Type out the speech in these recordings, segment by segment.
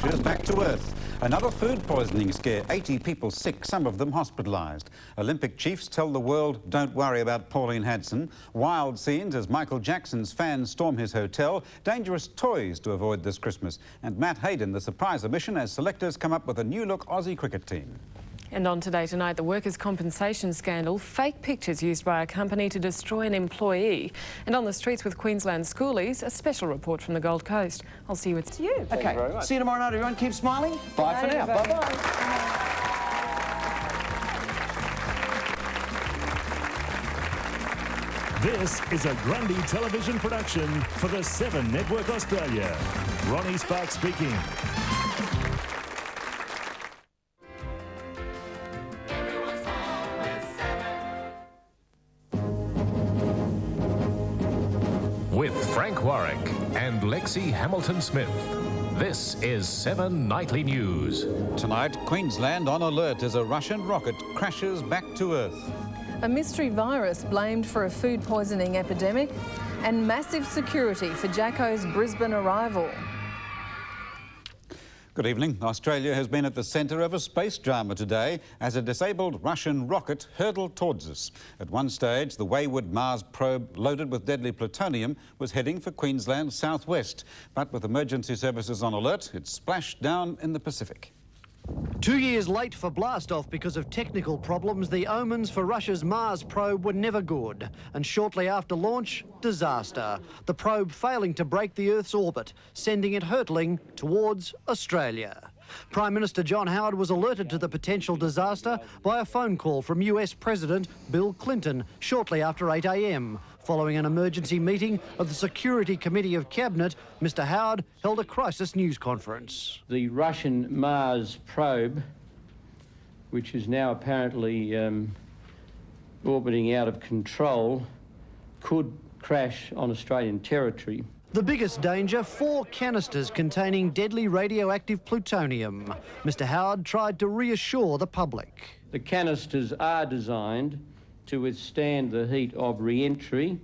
crashes back to Earth. Another food poisoning scare, 80 people sick, some of them hospitalised. Olympic chiefs tell the world, don't worry about Pauline Hanson. Wild scenes as Michael Jackson's fans storm his hotel. Dangerous toys to avoid this Christmas. And Matt Hayden, the surprise omission as selectors come up with a new-look Aussie cricket team. And on Today Tonight, the workers' compensation scandal, fake pictures used by a company to destroy an employee. And on the streets with Queensland schoolies, a special report from the Gold Coast. I'll see you at you. Okay, see you tomorrow night, everyone. Keep smiling. Bye for now. Bye-bye. This is a Grundy television production for the 7 Network Australia. Ronnie Sparks speaking. With Frank Warwick and Lexi Hamilton-Smith, this is 7 Nightly News. Tonight, Queensland on alert as a Russian rocket crashes back to Earth. A mystery virus blamed for a food poisoning epidemic, and massive security for Jacko's Brisbane arrival. Good evening. Australia has been at the centre of a space drama today as a disabled Russian rocket hurtled towards us. At one stage, the wayward Mars probe loaded with deadly plutonium was heading for Queensland's southwest. But with emergency services on alert, it splashed down in the Pacific. 2 years late for blastoff because of technical problems, the omens for Russia's Mars probe were never good. And shortly after launch, disaster. The probe failing to break the Earth's orbit, sending it hurtling towards Australia. Prime Minister John Howard was alerted to the potential disaster by a phone call from US President Bill Clinton shortly after 8 a.m. Following an emergency meeting of the Security Committee of Cabinet, Mr Howard held a crisis news conference. The Russian Mars probe, which is now apparently orbiting out of control, could crash on Australian territory. The biggest danger, 4 canisters containing deadly radioactive plutonium. Mr Howard tried to reassure the public. The canisters are designed to withstand the heat of re-entry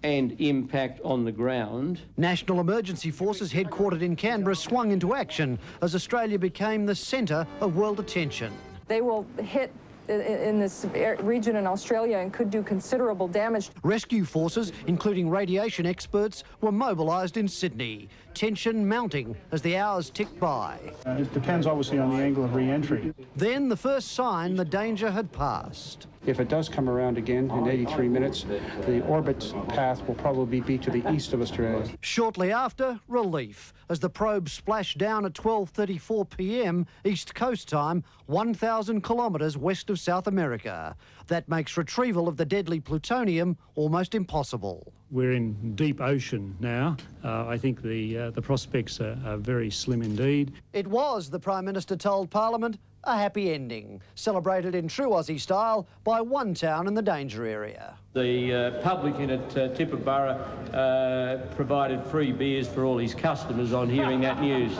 and impact on the ground. National Emergency Forces headquartered in Canberra swung into action as Australia became the centre of world attention. They will hit in this region in Australia and could do considerable damage. Rescue forces, including radiation experts, were mobilised in Sydney. Tension mounting as the hours ticked by. It depends obviously on the angle of re-entry. Then the first sign the danger had passed. If it does come around again in 83 minutes, the orbit path will probably be to the east of Australia. Shortly after, relief, as the probe splashed down at 12:34 p.m. East Coast time, 1,000 kilometres west of South America. That makes retrieval of the deadly plutonium almost impossible. We're in deep ocean now. I think the prospects are very slim indeed. It was, the Prime Minister told Parliament, a happy ending, celebrated in true Aussie style by one town in the danger area. The publican at Tibooburra provided free beers for all his customers on hearing that news.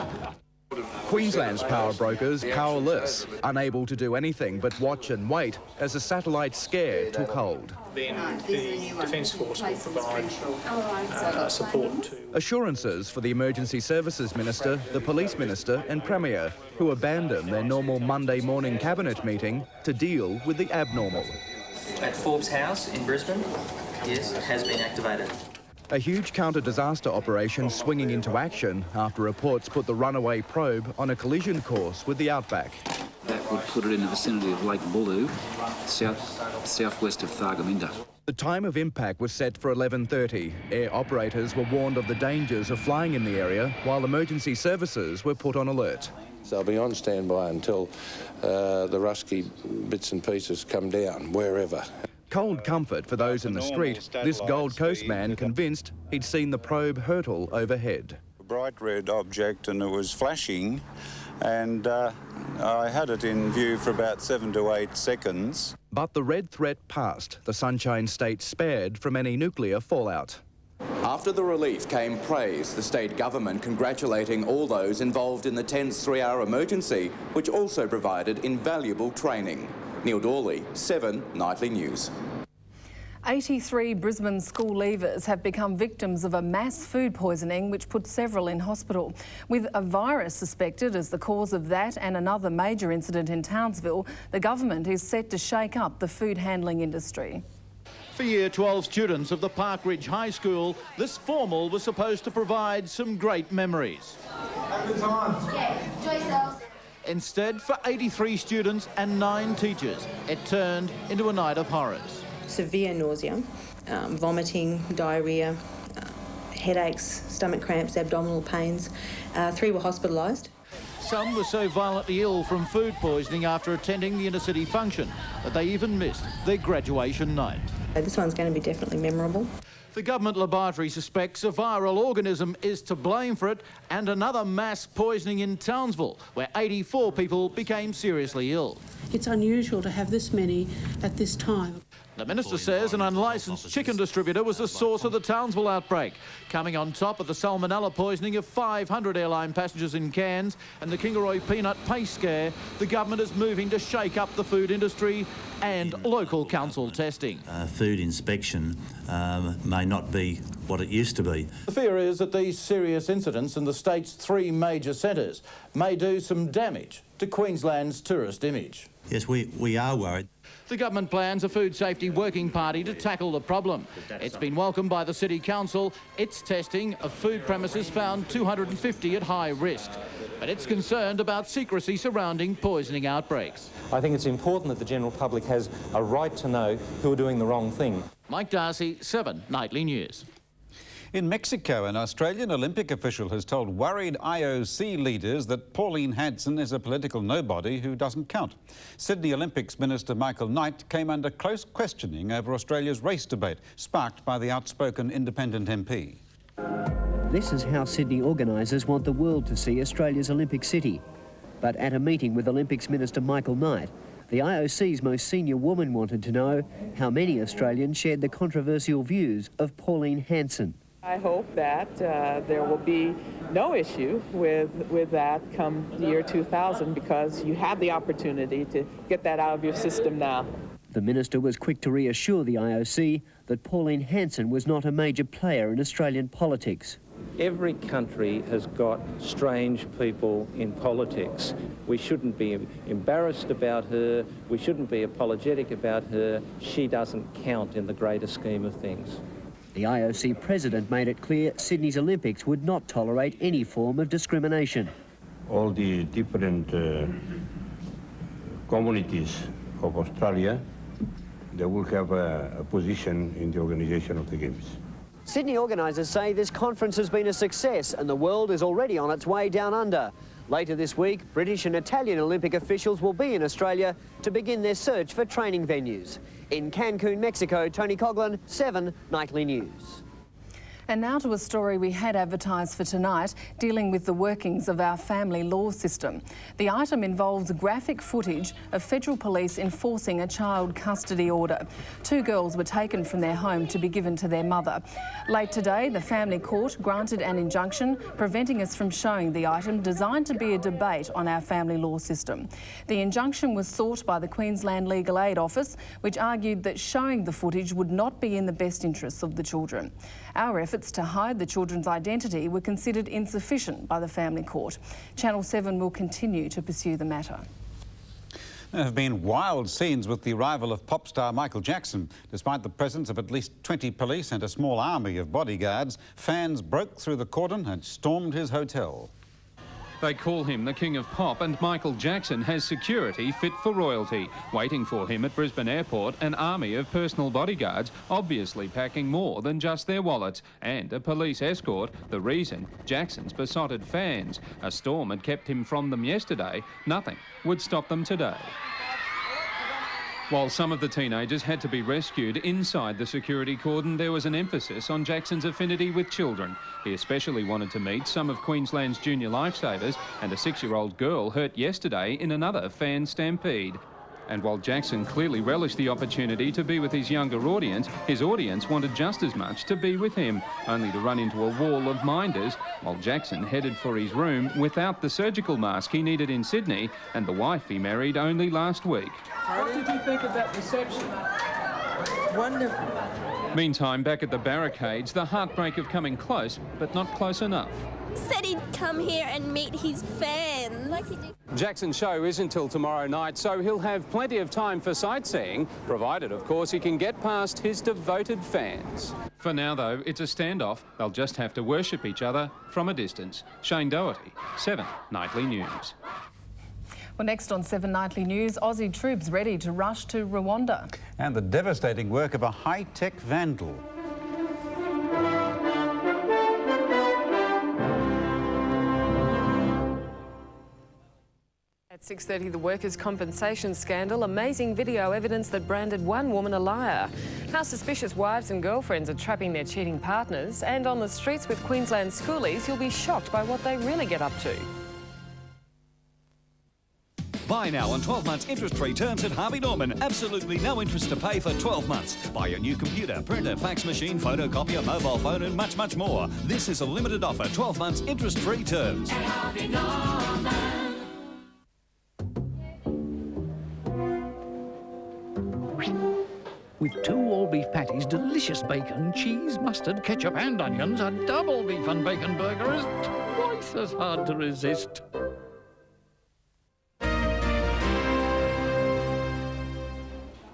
Queensland's power brokers powerless, unable to do anything but watch and wait as a satellite scare took hold. Then the Defence Force will provide support to... Assurances for the Emergency Services Minister, the Police Minister and Premier, who abandoned their normal Monday morning Cabinet meeting to deal with the abnormal. At Forbes House in Brisbane, yes, it has been activated. A huge counter-disaster operation swinging into action after reports put the runaway probe on a collision course with the outback. That would put it in the vicinity of Lake Bulu, southwest of Thargomindah. The time of impact was set for 11:30. Air operators were warned of the dangers of flying in the area, while emergency services were put on alert. They'll be on standby until the rusky bits and pieces come down, wherever. Cold comfort for those in the street, this Gold Coast man convinced he'd seen the probe hurtle overhead. A bright red object and it was flashing, and I had it in view for about 7 to 8 seconds. But the red threat passed, the Sunshine State spared from any nuclear fallout. After the relief came praise, the state government congratulating all those involved in the tense 3-hour emergency, which also provided invaluable training. Neil Dawley, 7 Nightly News. 83 Brisbane school leavers have become victims of a mass food poisoning which put several in hospital. With a virus suspected as the cause of that and another major incident in Townsville, the government is set to shake up the food handling industry. For Year 12 students of the Park Ridge High School, this formal was supposed to provide some great memories. Good times. Yeah, enjoy yourselves. Instead, for 83 students and 9 teachers, it turned into a night of horrors. Severe nausea, vomiting, diarrhoea, headaches, stomach cramps, abdominal pains. 3 were hospitalised. Some were so violently ill from food poisoning after attending the inner-city function that they even missed their graduation night. This one's going to be definitely memorable. The government laboratory suspects a viral organism is to blame for it, and another mass poisoning in Townsville, where 84 people became seriously ill. It's unusual to have this many at this time. The minister says an unlicensed chicken distributor was the source of the Townsville outbreak, coming on top of the salmonella poisoning of 500 airline passengers in Cairns and the Kingaroy peanut paste scare. The government is moving to shake up the food industry and local council testing. Food inspection may not be what it used to be. The fear is that these serious incidents in the state's 3 major centres may do some damage to Queensland's tourist image. Yes, we are worried. The government plans a food safety working party to tackle the problem. It's been welcomed by the City Council. Its testing of food premises found 250 at high risk. But it's concerned about secrecy surrounding poisoning outbreaks. I think it's important that the general public has a right to know who are doing the wrong thing. Mike Darcy, 7 Nightly News. In Mexico, an Australian Olympic official has told worried IOC leaders that Pauline Hanson is a political nobody who doesn't count. Sydney Olympics Minister Michael Knight came under close questioning over Australia's race debate, sparked by the outspoken independent MP. This is how Sydney organisers want the world to see Australia's Olympic city. But at a meeting with Olympics Minister Michael Knight, the IOC's most senior woman wanted to know how many Australians shared the controversial views of Pauline Hanson. I hope that there will be no issue with that come the year 2000, because you have the opportunity to get that out of your system now. The minister was quick to reassure the IOC that Pauline Hanson was not a major player in Australian politics. Every country has got strange people in politics. We shouldn't be embarrassed about her. We shouldn't be apologetic about her. She doesn't count in the greater scheme of things. The IOC president made it clear Sydney's Olympics would not tolerate any form of discrimination. All the different communities of Australia, they will have a position in the organisation of the Games. Sydney organisers say this conference has been a success and the world is already on its way down under. Later this week, British and Italian Olympic officials will be in Australia to begin their search for training venues. In Cancun, Mexico, Tony Coughlin, 7 Nightly News. And now to a story we had advertised for tonight, dealing with the workings of our family law system. The item involves graphic footage of federal police enforcing a child custody order. 2 girls were taken from their home to be given to their mother. Late today, the family court granted an injunction preventing us from showing the item, designed to be a debate on our family law system. The injunction was sought by the Queensland Legal Aid Office, which argued that showing the footage would not be in the best interests of the children. Our efforts to hide the children's identity were considered insufficient by the family court. Channel 7 will continue to pursue the matter. There have been wild scenes with the arrival of pop star Michael Jackson. Despite the presence of at least 20 police and a small army of bodyguards, fans broke through the cordon and stormed his hotel. They call him the King of Pop, and Michael Jackson has security fit for royalty. Waiting for him at Brisbane Airport, an army of personal bodyguards, obviously packing more than just their wallets, and a police escort, the reason Jackson's besotted fans. A storm had kept him from them yesterday. Nothing would stop them today. While some of the teenagers had to be rescued inside the security cordon, there was an emphasis on Jackson's affinity with children. He especially wanted to meet some of Queensland's junior lifesavers and a 6-year-old girl hurt yesterday in another fan stampede. And while Jackson clearly relished the opportunity to be with his younger audience, his audience wanted just as much to be with him, only to run into a wall of minders, while Jackson headed for his room without the surgical mask he needed in Sydney and the wife he married only last week. What did you think of that reception? wonderful. Meantime, back at the barricades, the heartbreak of coming close, but not close enough. Said he'd come here and meet his fans. Jackson's show is until tomorrow night, so he'll have plenty of time for sightseeing, provided, of course, he can get past his devoted fans. For now, though, it's a standoff. They'll just have to worship each other from a distance. Shane Doherty, 7 Nightly News. Well, next on 7 Nightly News, Aussie troops ready to rush to Rwanda. And the devastating work of a high-tech vandal. At 6:30, the workers' compensation scandal. Amazing video evidence that branded one woman a liar. How suspicious wives and girlfriends are trapping their cheating partners. And on the streets with Queensland schoolies, you'll be shocked by what they really get up to. Buy now on 12 months interest-free terms at Harvey Norman. Absolutely no interest to pay for 12 months. Buy a new computer, printer, fax machine, photocopier, mobile phone and much, much more. This is a limited offer. 12 months interest-free terms. At Harvey Norman. With 2 all-beef patties, delicious bacon, cheese, mustard, ketchup and onions, a double beef and bacon burger is twice as hard to resist.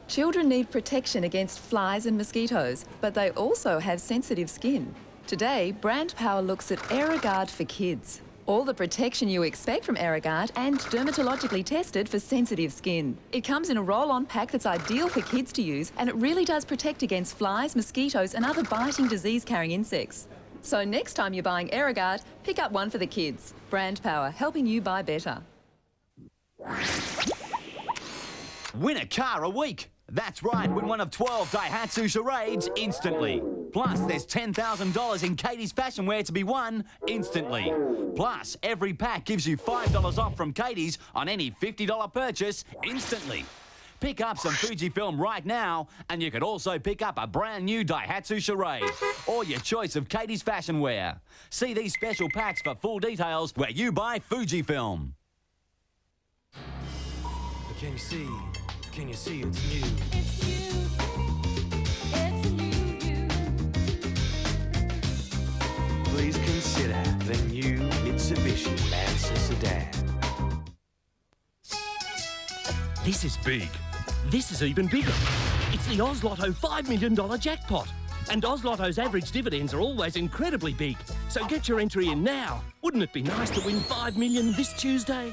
Children need protection against flies and mosquitoes, but they also have sensitive skin. Today, Brand Power looks at AeroGuard for kids. All the protection you expect from AeroGuard and dermatologically tested for sensitive skin. It comes in a roll-on pack that's ideal for kids to use, and it really does protect against flies, mosquitoes and other biting disease-carrying insects. So next time you're buying AeroGuard, pick up one for the kids. Brand Power, helping you buy better. Win a car a week. That's right, win one of 12 Daihatsu charades instantly. Plus, there's $10,000 in Katie's fashion wear to be won instantly. Plus, every pack gives you $5 off from Katie's on any $50 purchase instantly. Pick up some Fujifilm right now, and you could also pick up a brand new Daihatsu charade or your choice of Katie's fashion wear. See these special packs for full details where you buy Fujifilm. Can you see? Can you see it's new? It's you. It's a new you. Please consider the new Mitsubishi Lancer sedan. This is big. This is even bigger. It's the Oz Lotto $5 million jackpot. And Oz Lotto's average dividends are always incredibly big. So get your entry in now. Wouldn't it be nice to win $5 million this Tuesday?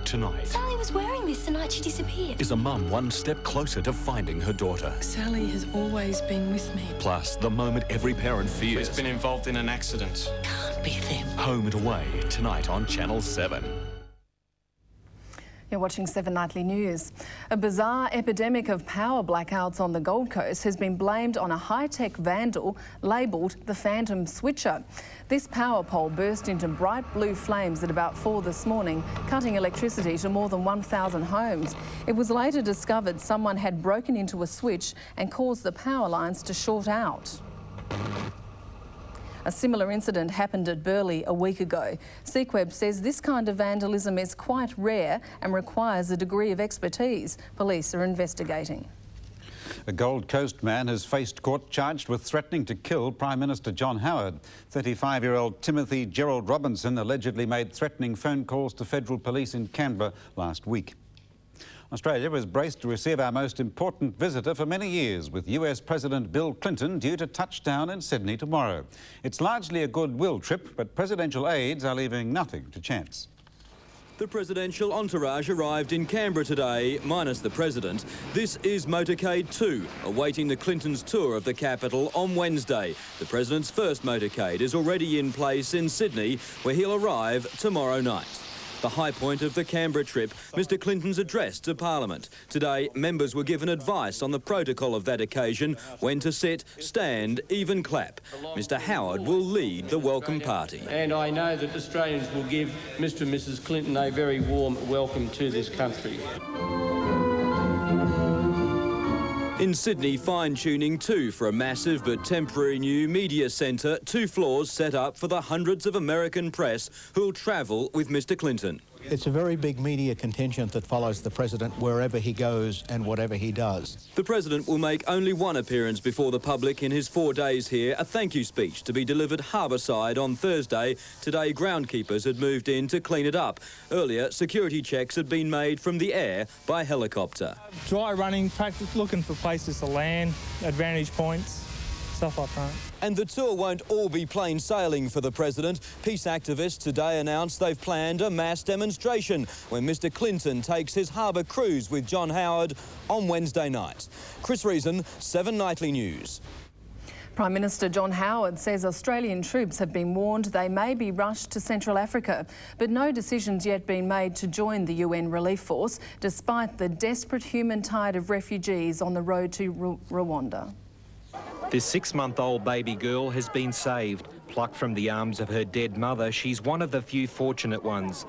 Tonight, Sally was wearing this the night she disappeared. is a mum one step closer to finding her daughter. Sally has always been with me. Plus, the moment every parent fears. She's been involved in an accident. Can't be them. Home and Away, tonight on Channel 7. You're watching 7 Nightly News. A bizarre epidemic of power blackouts on the Gold Coast has been blamed on a high-tech vandal labelled the Phantom Switcher. This power pole burst into bright blue flames at about 4 this morning, cutting electricity to more than 1,000 homes. It was later discovered someone had broken into a switch and caused the power lines to short out. A similar incident happened at Burleigh a week ago. Sequeb says this kind of vandalism is quite rare and requires a degree of expertise. Police are investigating. A Gold Coast man has faced court charged with threatening to kill Prime Minister John Howard. 35-year-old Timothy Gerald Robinson allegedly made threatening phone calls to federal police in Canberra last week. Australia was braced to receive our most important visitor for many years, with US President Bill Clinton due to touch down in Sydney tomorrow. It's largely a goodwill trip, but presidential aides are leaving nothing to chance. The presidential entourage arrived in Canberra today, minus the president. This is Motorcade 2, awaiting the Clintons' tour of the capital on Wednesday. The president's first motorcade is already in place in Sydney, where he'll arrive tomorrow night. The high point of the Canberra trip, Mr Clinton's address to Parliament. Today, members were given advice on the protocol of that occasion, when to sit, stand, even clap. Mr Howard will lead the welcome party. And I know that Australians will give Mr and Mrs Clinton a very warm welcome to this country. In Sydney, fine-tuning too for a massive but temporary new media centre, 2 floors set up for the hundreds of American press who'll travel with Mr Clinton. It's a very big media contingent that follows the President wherever he goes and whatever he does. The President will make only one appearance before the public in his 4 days here, a thank you speech to be delivered harbourside on Thursday. Today, groundkeepers had moved in to clean it up. Earlier, security checks had been made from the air by helicopter. Dry running, practice, looking for places to land, advantage points, stuff like that. And the tour won't all be plain sailing for the President. Peace activists today announced they've planned a mass demonstration when Mr Clinton takes his harbour cruise with John Howard on Wednesday night. Chris Reason, 7 Nightly News. Prime Minister John Howard says Australian troops have been warned they may be rushed to Central Africa, but no decision's yet been made to join the UN relief force, despite the desperate human tide of refugees on the road to Rwanda. This 6-month-old baby girl has been saved. Plucked from the arms of her dead mother, she's one of the few fortunate ones.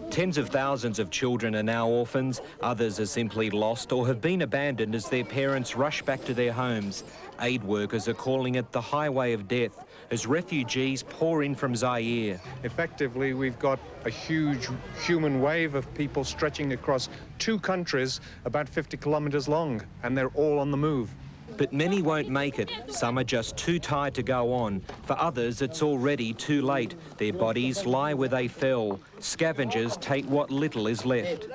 Tens of thousands of children are now orphans. Others are simply lost or have been abandoned as their parents rush back to their homes. Aid workers are calling it the highway of death as refugees pour in from Zaire. Effectively, we've got a huge human wave of people stretching across 2 countries about 50 kilometres long, and they're all on the move. But many won't make it. Some are just too tired to go on. For others, it's already too late. Their bodies lie where they fell. Scavengers take what little is left.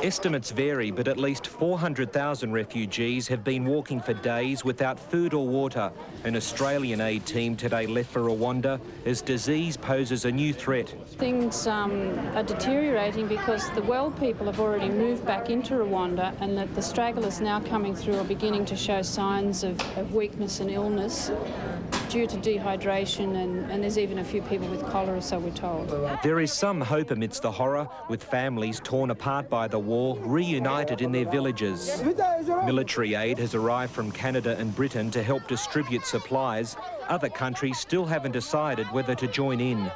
Estimates vary, but at least 400,000 refugees have been walking for days without food or water. An Australian aid team today left for Rwanda as disease poses a new threat. Things are deteriorating because the well people have already moved back into Rwanda, and that the stragglers now coming through are beginning to show signs of weakness and illness due to dehydration, and there's even a few people with cholera, so we're told. There is some hope amidst the horror, with families torn apart by the war reunited in their villages. Military aid has arrived from Canada and Britain to help distribute supplies. Other countries still haven't decided whether to join in.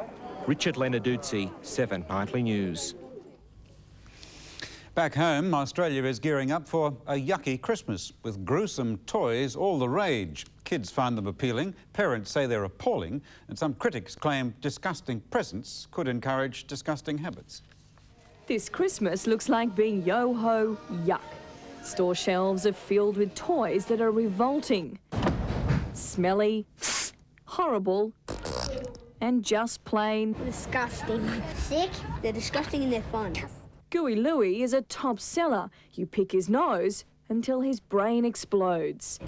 Richard Lenarduzzi, 7 Nightly News. Back home, Australia is gearing up for a yucky Christmas, with gruesome toys all the rage. Kids find them appealing, parents say they're appalling, and some critics claim disgusting presents could encourage disgusting habits. This Christmas looks like being yo-ho yuck. Store shelves are filled with toys that are revolting, smelly, horrible, and just plain disgusting. Sick, they're disgusting and they're fun. Gooey Louie is a top seller. You pick his nose until his brain explodes.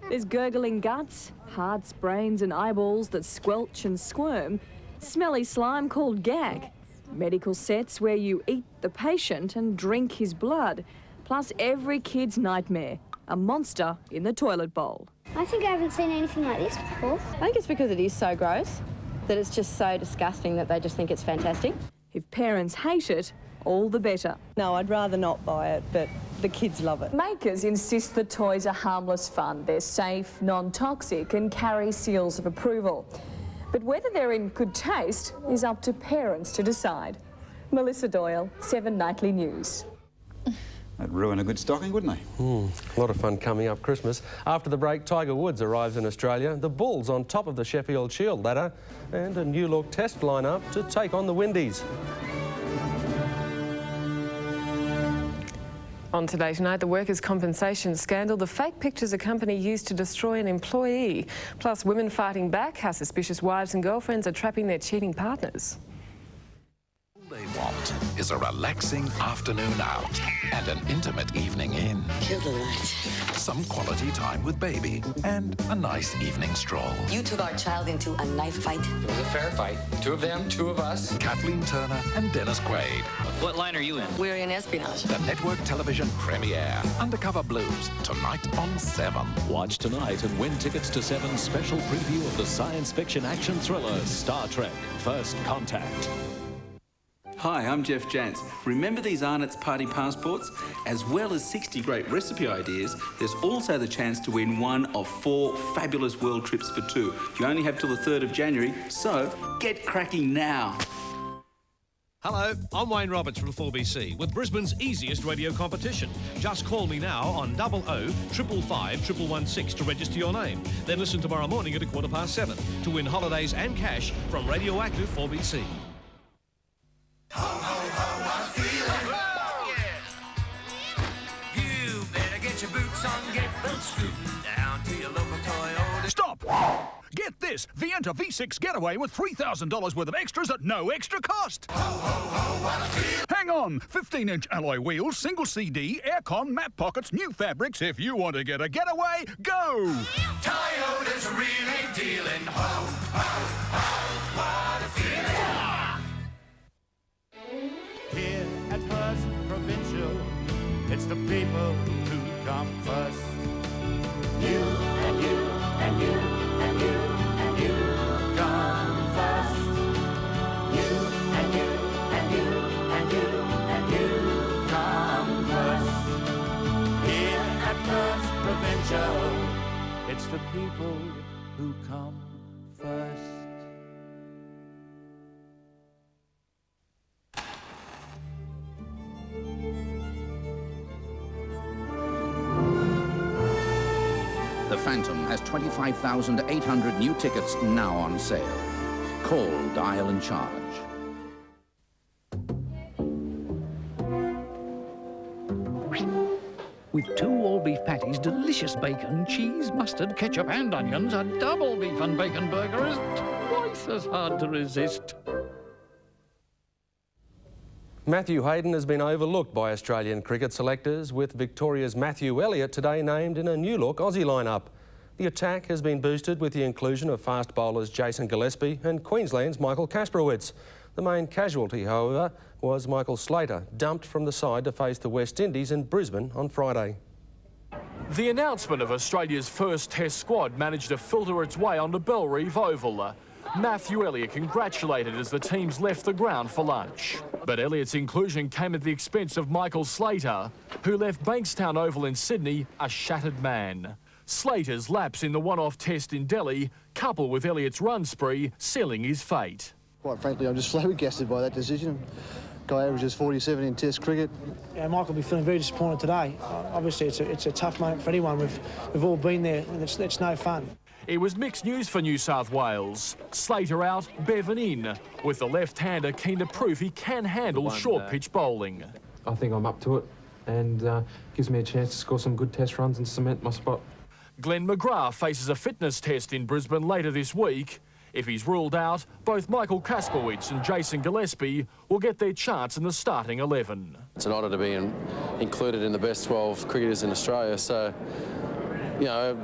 There's gurgling guts, hearts, brains and eyeballs that squelch and squirm, smelly slime called gag, medical sets where you eat the patient and drink his blood, plus every kid's nightmare, a monster in the toilet bowl. I think I haven't seen anything like this before. I think it's because it is so gross, that it's just so disgusting that they just think it's fantastic. If parents hate it, all the better. No, I'd rather not buy it, but the kids love it. Makers insist the toys are harmless fun. They're safe, non-toxic and carry seals of approval. But whether they're in good taste is up to parents to decide. Melissa Doyle, 7 Nightly News. That'd ruin a good stocking, wouldn't they? A lot of fun coming up Christmas. After the break, Tiger Woods arrives in Australia. The Bulls on top of the Sheffield Shield ladder, and a new look test lineup to take on the Windies. On Today Tonight, the workers' compensation scandal, the fake pictures a company used to destroy an employee, plus women fighting back, how suspicious wives and girlfriends are trapping their cheating partners. All they want is a relaxing afternoon out and an intimate evening in. Kill the light. Some quality time with baby and a nice evening stroll. You took our child into a knife fight. It was a fair fight. 2 of them, 2 of us. Kathleen Turner and Dennis Quaid. What line are you in? We're in espionage. The network television premiere, Undercover Blues, tonight on 7. Watch tonight and win tickets to 7's special preview of the science fiction action thriller Star Trek First Contact. Hi, I'm Jeff Jantz. Remember these Arnott's Party Passports? As well as 60 great recipe ideas, there's also the chance to win 1 of 4 fabulous world trips for 2. You only have till the 3rd of January, so get cracking now. Hello, I'm Wayne Roberts from 4BC with Brisbane's easiest radio competition. Just call me now on 00 555 116 to register your name. Then listen tomorrow morning at 7:15 to win holidays and cash from Radioactive 4BC. son, get them scooped down to your local Toyota. Stop! Get this, the Enter V6 Getaway with $3,000 worth of extras at no extra cost. Ho, ho, ho, what a deal. Hang on, 15-inch alloy wheels, single CD, aircon, map pockets, new fabrics. If you want to get a getaway, go! Toyota's really dealing. Ho, ho, ho, what a feeling. Here at First Provincial, it's the people who come first. You and you and you and you and you come first. You and you and you and you and you come first. Here at First Provincial, it's the people who come first. The Phantom has 25,800 new tickets now on sale. Call Dial and Charge. With 2 all-beef patties, delicious bacon, cheese, mustard, ketchup and onions, a double beef and bacon burger is twice as hard to resist. Matthew Hayden has been overlooked by Australian cricket selectors, with Victoria's Matthew Elliott today named in a new-look Aussie lineup. The attack has been boosted with the inclusion of fast bowlers Jason Gillespie and Queensland's Michael Kasprowicz. The main casualty, however, was Michael Slater, dumped from the side to face the West Indies in Brisbane on Friday. The announcement of Australia's first Test squad managed to filter its way onto Bellerive Oval. Matthew Elliott congratulated as the teams left the ground for lunch. But Elliott's inclusion came at the expense of Michael Slater, who left Bankstown Oval in Sydney a shattered man. Slater's lapse in the one-off test in Delhi, coupled with Elliott's run spree, sealing his fate. Quite frankly, I'm just flabbergasted by that decision. Guy averages 47 in Test cricket. Yeah, Michael will be feeling very disappointed today. Obviously, it's a tough moment for anyone. We've all been there, and it's no fun. It was mixed news for New South Wales. Slater out, Bevan in, with the left-hander keen to prove he can handle short-pitch bowling. I think I'm up to it, and gives me a chance to score some good Test runs and cement my spot. Glenn McGrath faces a fitness test in Brisbane later this week. If he's ruled out, both Michael Kasprowicz and Jason Gillespie will get their chance in the starting 11. It's an honour to be included in the best 12 cricketers in Australia, so, you know,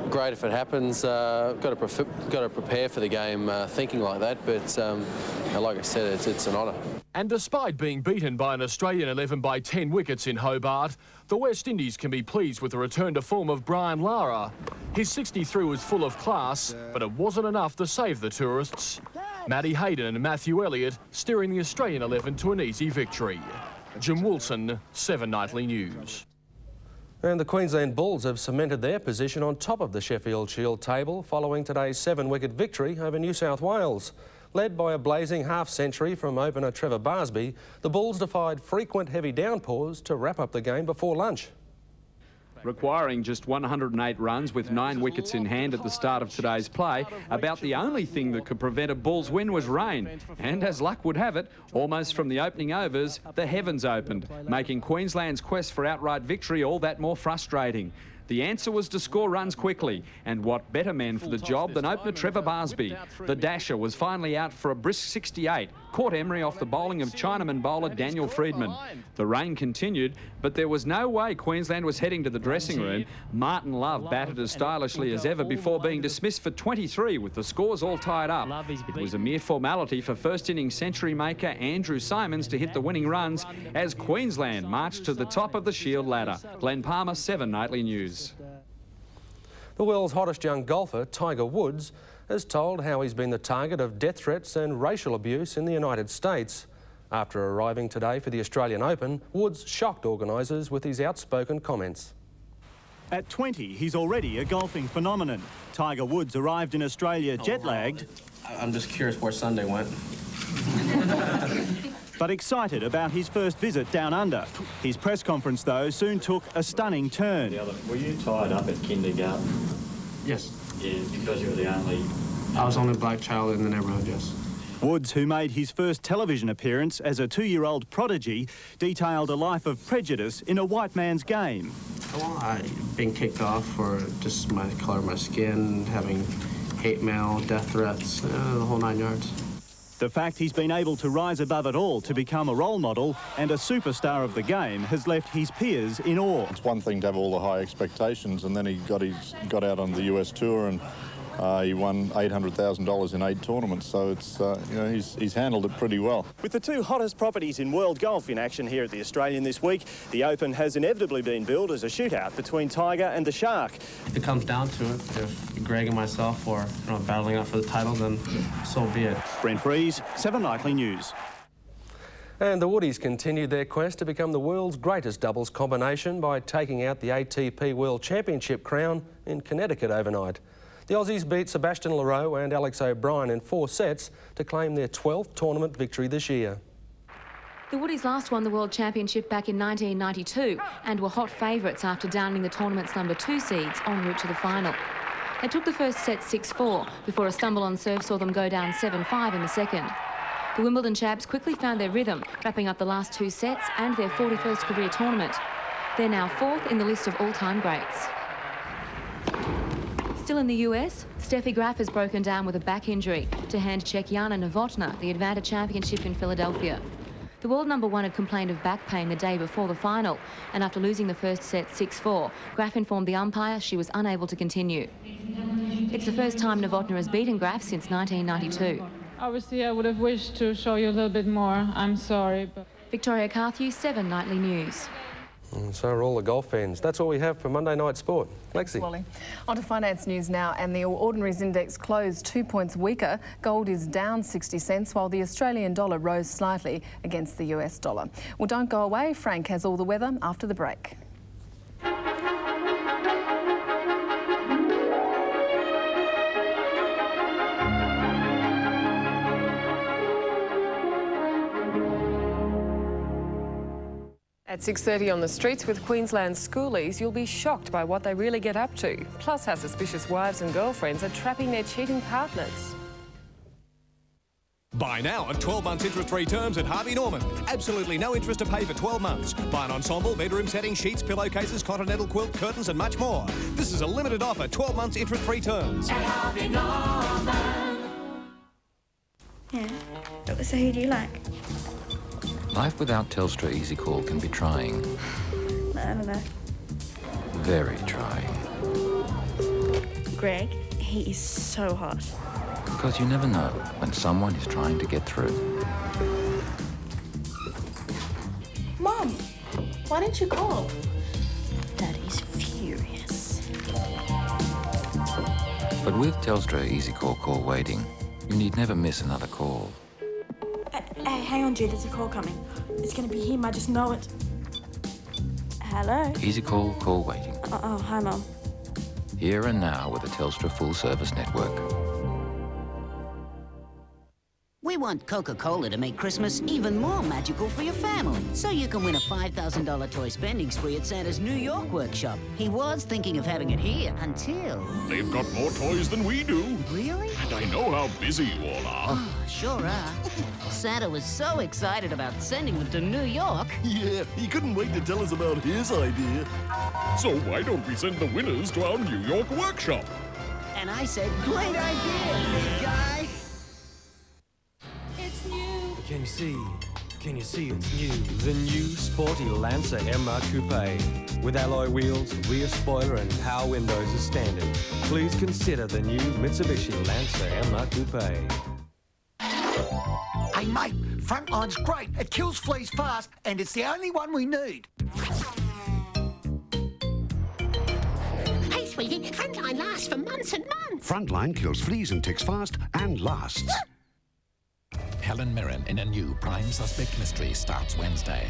great if it happens. Got to prepare for the game thinking like that, but like I said, it's an honour. And despite being beaten by an Australian 11 by 10 wickets in Hobart, the West Indies can be pleased with the return to form of Brian Lara. His 63 was full of class, but it wasn't enough to save the tourists. Matty Hayden and Matthew Elliott steering the Australian 11 to an easy victory. Jim Wilson, 7 Nightly News. And the Queensland Bulls have cemented their position on top of the Sheffield Shield table following today's 7-wicket victory over New South Wales. Led by a blazing half-century from opener Trevor Barsby, the Bulls defied frequent heavy downpours to wrap up the game before lunch. Requiring just 108 runs with 9 wickets in hand at the start of today's play, about the only thing that could prevent a Bulls win was rain. And as luck would have it, almost from the opening overs, the heavens opened, making Queensland's quest for outright victory all that more frustrating. The answer was to score runs quickly, and what better man for the job than opener Trevor Barsby. The dasher was finally out for a brisk 68, caught Emery off the bowling of Chinaman bowler Daniel Freedman. The rain continued, but there was no way Queensland was heading to the dressing room. Martin Love batted as stylishly as ever before being dismissed for 23 with the scores all tied up. It was a mere formality for first innings century maker Andrew Simons to hit the winning runs as Queensland marched to the top of the Shield ladder. Glenn Palmer, 7 Nightly News. The world's hottest young golfer, Tiger Woods, has told how he's been the target of death threats and racial abuse in the United States. After arriving today for the Australian Open, Woods shocked organisers with his outspoken comments. At 20, he's already a golfing phenomenon. Tiger Woods arrived in Australia jet-lagged. I'm just curious where Sunday went. But excited about his first visit down under. His press conference, though, soon took a stunning turn. Were you tied up at kindergarten? Yes. Yeah, because you were the only... I was only black child in the neighbourhood, yes. Woods, who made his first television appearance as a 2-year-old prodigy, detailed a life of prejudice in a white man's game. Being kicked off for just my colour of my skin, having hate mail, death threats, the whole 9 yards. The fact he's been able to rise above it all to become a role model and a superstar of the game has left his peers in awe. It's one thing to have all the high expectations, and then he got out on the US tour and he won $800,000 in 8 tournaments, so it's you know, he's handled it pretty well. With the 2 hottest properties in world golf in action here at the Australian this week, the Open has inevitably been billed as a shootout between Tiger and the Shark. If it comes down to it, if Greg and myself are battling out for the title, then so be it. Brent Fries, 7 Nightly News. And the Woodies continued their quest to become the world's greatest doubles combination by taking out the ATP World Championship crown in Connecticut overnight. The Aussies beat Sebastian Leroux and Alex O'Brien in 4 sets to claim their 12th tournament victory this year. The Woodies last won the World Championship back in 1992 and were hot favourites after downing the tournament's #2 seeds en route to the final. They took the first set 6-4 before a stumble on serve saw them go down 7-5 in the second. The Wimbledon chaps quickly found their rhythm, wrapping up the last 2 sets and their 41st career tournament. They're now 4th in the list of all-time greats. Still in the US, Steffi Graf has broken down with a back injury to hand Czechiana Novotná the Advanta Championship in Philadelphia. The world #1 had complained of back pain the day before the final, and after losing the first set 6-4, Graf informed the umpire she was unable to continue. It's the first time Novotná has beaten Graf since 1992. Obviously, I would have wished to show you a little bit more. I'm sorry. But... Victoria Carthew, 7 Nightly News. And so are all the golf fans. That's all we have for Monday Night Sport. Lexi. Wally. On to finance news now, and the Ordinaries Index closed 2 points weaker. Gold is down 60 cents, while the Australian dollar rose slightly against the US dollar. Well, don't go away. Frank has all the weather after the break. At 6:30 on the streets with Queensland schoolies, you'll be shocked by what they really get up to. Plus how suspicious wives and girlfriends are trapping their cheating partners. Buy now at 12 months interest-free terms at Harvey Norman. Absolutely no interest to pay for 12 months. Buy an ensemble, bedroom setting, sheets, pillowcases, continental quilt, curtains and much more. This is a limited offer, 12 months interest-free terms. At Harvey Norman. Yeah. So who do you like? Life without Telstra Easy Call can be trying. I don't know. Very trying. Greg, he is so hot. Because you never know when someone is trying to get through. Mom, why didn't you call? Daddy's furious. But with Telstra Easy Call call waiting, you need never miss another call. Hey, hang on, Jude, there's a call coming. It's going to be him, I just know it. Hello? Easy Call call waiting. Oh, hi, Mum. Here and now with a Telstra full service network. We want Coca-Cola to make Christmas even more magical for your family. So you can win a $5,000 toy spending spree at Santa's New York workshop. He was thinking of having it here until... They've got more toys than we do. Really? And I know how busy you all are. Oh, sure are. Santa was so excited about sending them to New York. Yeah, he couldn't wait to tell us about his idea. So why don't we send the winners to our New York workshop? And I said, great idea, big guy. Can you see it's new? The new sporty Lancer MR Coupe. With alloy wheels, rear spoiler and power windows as standard. Please consider the new Mitsubishi Lancer MR Coupe. Hey mate, Frontline's great. It kills fleas fast and it's the only one we need. Hey sweetie, Frontline lasts for months and months. Frontline kills fleas and ticks fast and lasts. Helen Mirren in a new Prime Suspect mystery starts Wednesday.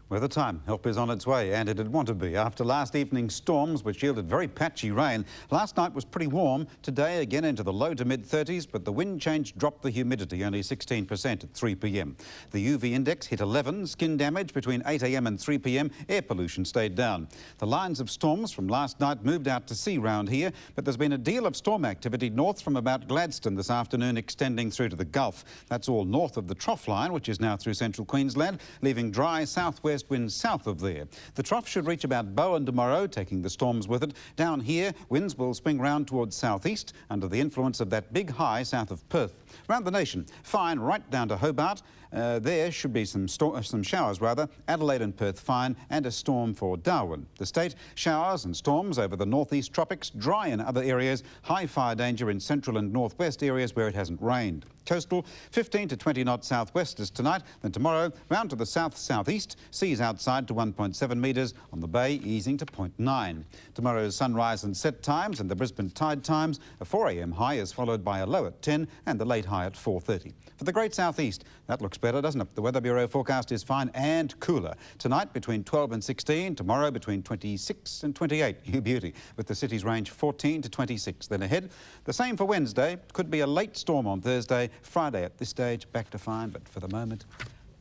Weather time. Help is on its way, and it'd want to be. After last evening's storms, which yielded very patchy rain, last night was pretty warm. Today, again into the low to mid-30s, but the wind change dropped the humidity, only 16% at 3 p.m. The UV index hit 11, skin damage between 8 a.m. and 3 p.m, air pollution stayed down. The lines of storms from last night moved out to sea round here, but there's been a deal of storm activity north from about Gladstone this afternoon, extending through to the Gulf. That's all north of the trough line, which is now through central Queensland, leaving dry southwest northwest winds south of there. The trough should reach about Bowen tomorrow, taking the storms with it. Down here, winds will swing round towards southeast under the influence of that big high south of Perth. Round the nation, fine right down to Hobart. There should be some showers, rather. Adelaide and Perth fine, and a storm for Darwin. The state, showers and storms over the northeast tropics, dry in other areas, high fire danger in central and northwest areas where it hasn't rained. Coastal, 15 to 20 knots southwesters tonight. Then tomorrow, round to the south-southeast, seas outside to 1.7 metres, on the bay easing to 0.9. Tomorrow's sunrise and set times and the Brisbane tide times, a 4 a.m. high is followed by a low at 10 and the late high at 4:30. For the great southeast, that looks better, doesn't it? The Weather Bureau forecast is fine and cooler. Tonight between 12 and 16, tomorrow between 26 and 28, you beauty, with the city's range 14 to 26. Then ahead, the same for Wednesday, could be a late storm on Thursday. Friday at this stage, back to fine, but for the moment,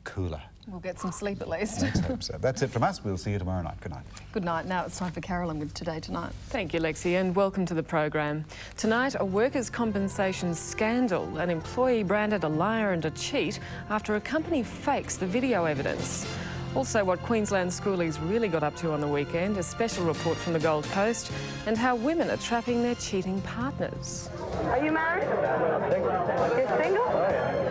cooler. We'll get some sleep at least. Let's hope so. That's it from us. We'll see you tomorrow night. Good night. Good night. Now it's time for Carolyn with Today Tonight. Thank you, Lexi, and welcome to the program. Tonight, a workers' compensation scandal. An employee branded a liar and a cheat after a company fakes the video evidence. Also, what Queensland schoolies really got up to on the weekend, a special report from the Gold Coast, and how women are trapping their cheating partners. Are you married? You're single?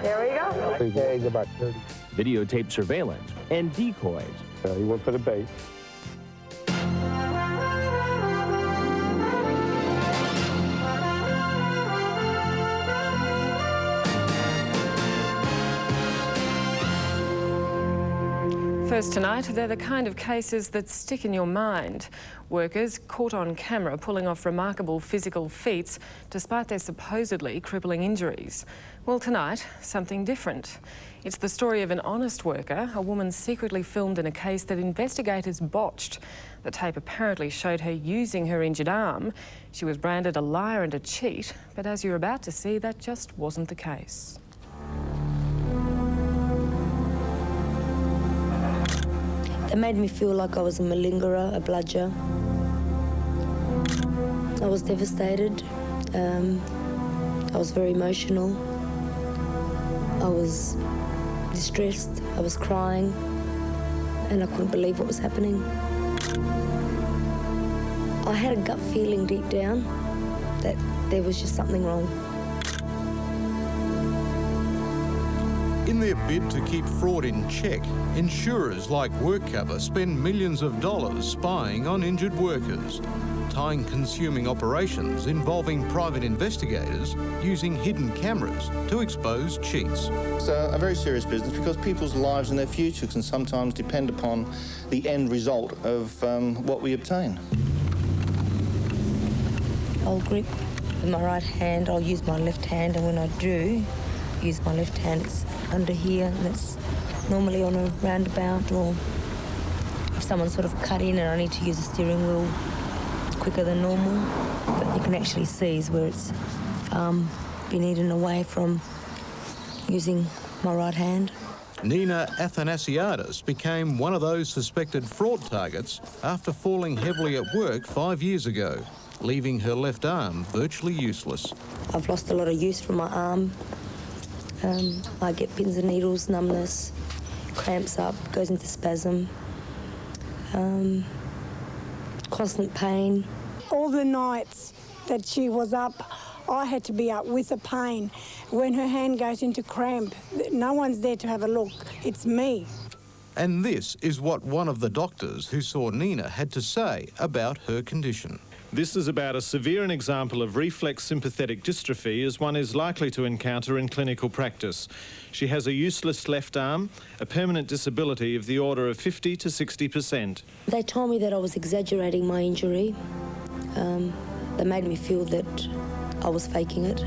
There we go. Yeah, he's about 30. Videotape surveillance and decoys. He went for the bait. First tonight, they're the kind of cases that stick in your mind. Workers caught on camera pulling off remarkable physical feats despite their supposedly crippling injuries. Well, tonight, something different. It's the story of an honest worker, a woman secretly filmed in a case that investigators botched. The tape apparently showed her using her injured arm. She was branded a liar and a cheat, but as you're about to see, that just wasn't the case. It made me feel like I was a malingerer, a bludger. I was devastated. I was very emotional. I was distressed. I was crying, and I couldn't believe what was happening. I had a gut feeling deep down that there was just something wrong. In their bid to keep fraud in check, insurers like WorkCover spend millions of dollars spying on injured workers, time-consuming operations involving private investigators using hidden cameras to expose cheats. It's a very serious business because people's lives and their future can sometimes depend upon the end result of what we obtain. I'll grip with my right hand, I'll use my left hand, and when I do use my left hand, it's under here, and it's normally on a roundabout, or if someone's sort of cut in and I need to use the steering wheel quicker than normal. But you can actually see is where it's been eaten away from using my right hand. Nina Athanasiadis became one of those suspected fraud targets after falling heavily at work 5 years ago, leaving her left arm virtually useless. I've lost a lot of use from my arm. I get pins and needles, numbness, cramps up, goes into spasm, constant pain. All the nights that she was up, I had to be up with the pain. When her hand goes into cramp, no one's there to have a look. It's me. And this is what one of the doctors who saw Nina had to say about her condition. This is about as severe an example of reflex sympathetic dystrophy as one is likely to encounter in clinical practice. She has a useless left arm, a permanent disability of the order of 50 to 60%. They told me that I was exaggerating my injury. They made me feel that I was faking it.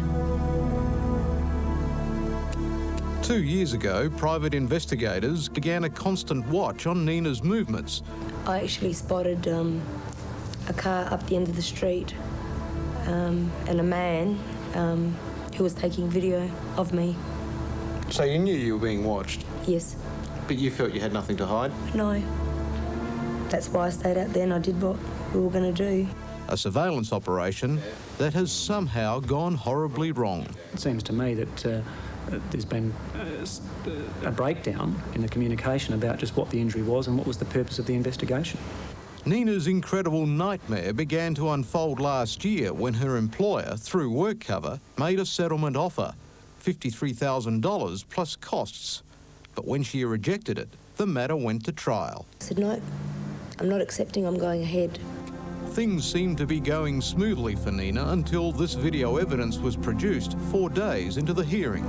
2 years ago, private investigators began a constant watch on Nina's movements. I actually spotted a car up the end of the street and a man who was taking video of me. So you knew you were being watched? Yes. But you felt you had nothing to hide? No. That's why I stayed out there and I did what we were going to do. A surveillance operation that has somehow gone horribly wrong. It seems to me that there's been a breakdown in the communication about just what the injury was and what was the purpose of the investigation. Nina's incredible nightmare began to unfold last year when her employer, through WorkCover, made a settlement offer, $53,000 plus costs. But when she rejected it, the matter went to trial. I said, no, I'm not accepting, I'm going ahead. Things seemed to be going smoothly for Nina until this video evidence was produced 4 days into the hearing.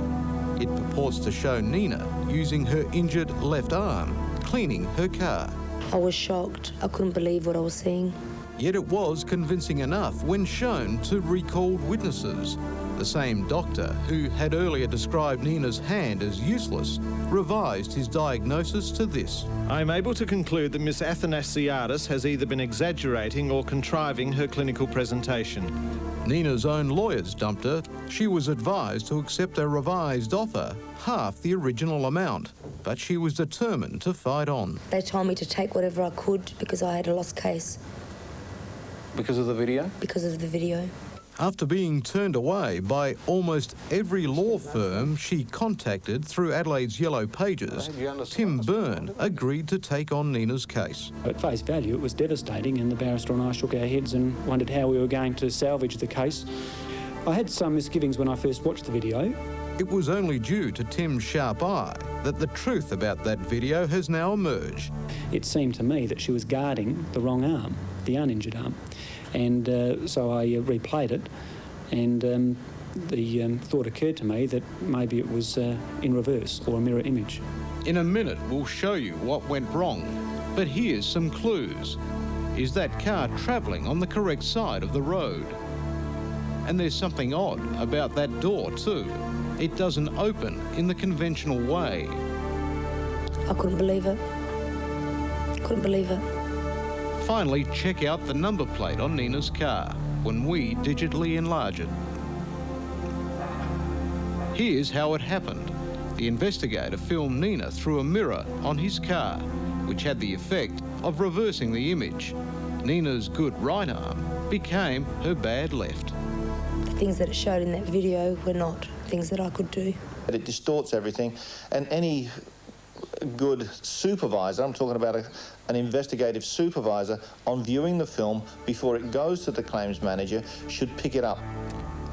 It purports to show Nina using her injured left arm, cleaning her car. I was shocked. I couldn't believe what I was seeing. Yet it was convincing enough when shown to recalled witnesses. The same doctor who had earlier described Nina's hand as useless revised his diagnosis to this. I am able to conclude that Miss Athanasiadis has either been exaggerating or contriving her clinical presentation. Nina's own lawyers dumped her. She was advised to accept a revised offer, half the original amount, but she was determined to fight on. They told me to take whatever I could because I had a lost case. Because of the video? Because of the video. After being turned away by almost every law firm she contacted through Adelaide's Yellow Pages, Tim Byrne agreed to take on Nina's case. At face value, it was devastating, and the barrister and I shook our heads and wondered how we were going to salvage the case. I had some misgivings when I first watched the video. It was only due to Tim's sharp eye that the truth about that video has now emerged. It seemed to me that she was guarding the wrong arm, the uninjured arm. And so I replayed it, and the thought occurred to me that maybe it was in reverse or a mirror image. In a minute, we'll show you what went wrong, but here's some clues. Is that car travelling on the correct side of the road? And there's something odd about that door too. It doesn't open in the conventional way. I couldn't believe it. Couldn't believe it. Finally, check out the number plate on Nina's car when we digitally enlarge it. Here's how it happened. The investigator filmed Nina through a mirror on his car, which had the effect of reversing the image. Nina's good right arm became her bad left. The things that it showed in that video were not things that I could do. It distorts everything, and any good supervisor, I'm talking about an investigative supervisor, on viewing the film before it goes to the claims manager, should pick it up.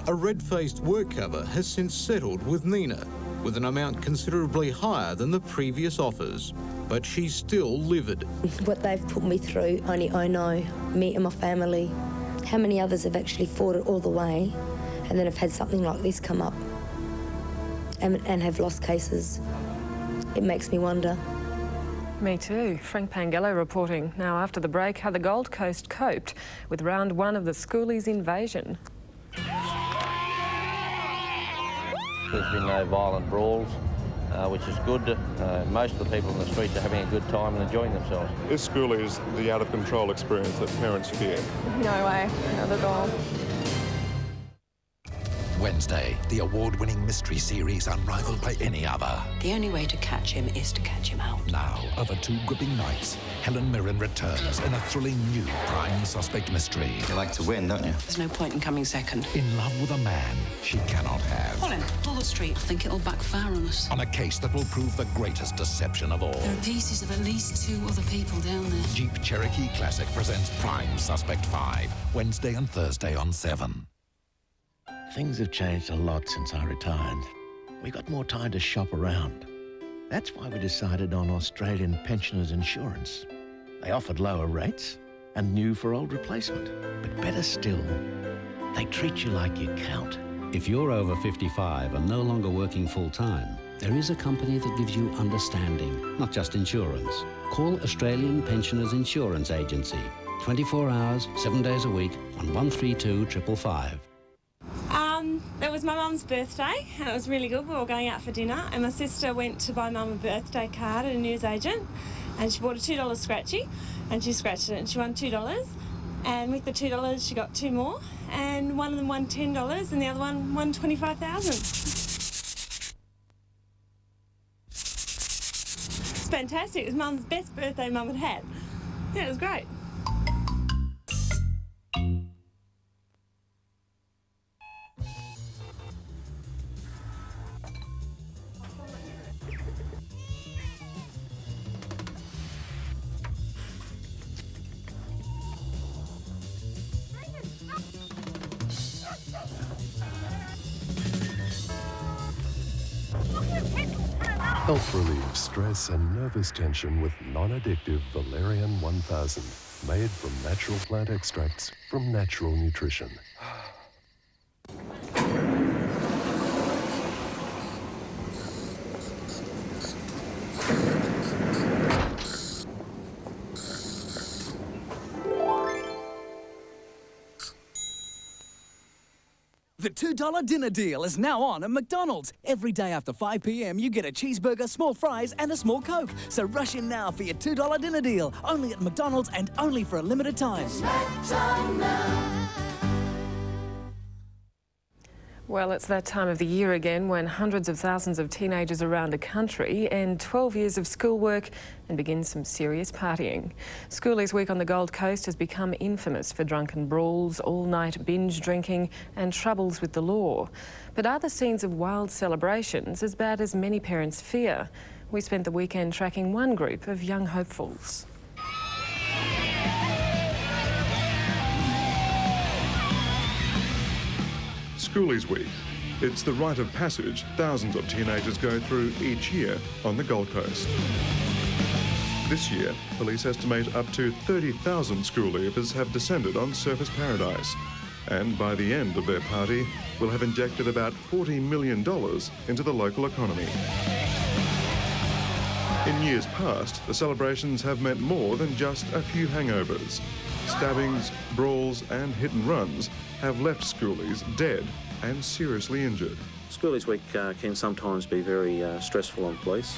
A red-faced WorkCover has since settled with Nina, with an amount considerably higher than the previous offers. But she's still livid. What they've put me through, only I know, me and my family. How many others have actually fought it all the way and then have had something like this come up and have lost cases? It makes me wonder. Me too. Frank Pangello reporting now after the break how the Gold Coast coped with round one of the schoolies invasion. There's been no violent brawls, which is good. Most of the people in the streets are having a good time and enjoying themselves. Is schoolies the out-of-control experience that parents fear? No way, not at all. Wednesday, the award-winning mystery series unrivaled by any other. The only way to catch him is to catch him out. Now, over 2 gripping nights, Helen Mirren returns in a thrilling new prime suspect mystery. You like to win, don't you? There's no point in coming second. In love with a man she cannot have. Colin, pull the street. I think it'll backfire on us. On a case that will prove the greatest deception of all. There are pieces of at least 2 other people down there. Jeep Cherokee Classic presents Prime Suspect 5, Wednesday and Thursday on 7. Things have changed a lot since I retired. We got more time to shop around. That's why we decided on Australian Pensioners Insurance. They offered lower rates and new for old replacement. But better still, they treat you like you count. If you're over 55 and no longer working full-time, there is a company that gives you understanding, not just insurance. Call Australian Pensioners Insurance Agency. 24 hours, 7 days a week on 132 555. It was my mum's birthday and it was really good. We were going out for dinner and my sister went to buy mum a birthday card at a newsagent and she bought a $2 scratchy and she scratched it and she won $2, and with the $2 she got 2 more, and one of them won $10 and the other one won $25,000. It's fantastic. It was mum's best birthday mum had had. Yeah, it was great. Help relieve stress and nervous tension with non-addictive Valerian 1000, made from natural plant extracts from natural nutrition. The $2 dinner deal is now on at McDonald's. Every day after 5 p.m, you get a cheeseburger, small fries and a small Coke. So rush in now for your $2 dinner deal. Only at McDonald's and only for a limited time. Well, it's that time of the year again when hundreds of thousands of teenagers around the country end 12 years of schoolwork and begin some serious partying. Schoolies Week on the Gold Coast has become infamous for drunken brawls, all-night binge drinking and troubles with the law. But are the scenes of wild celebrations as bad as many parents fear? We spent the weekend tracking one group of young hopefuls. Schoolies Week. It's the rite of passage thousands of teenagers go through each year on the Gold Coast. This year, police estimate up to 30,000 school leavers have descended on Surfers Paradise, and by the end of their party, will have injected about $40 million into the local economy. In years past, the celebrations have meant more than just a few hangovers. Stabbings, brawls and hit and runs have left schoolies dead and seriously injured. Schoolies Week can sometimes be very stressful on police.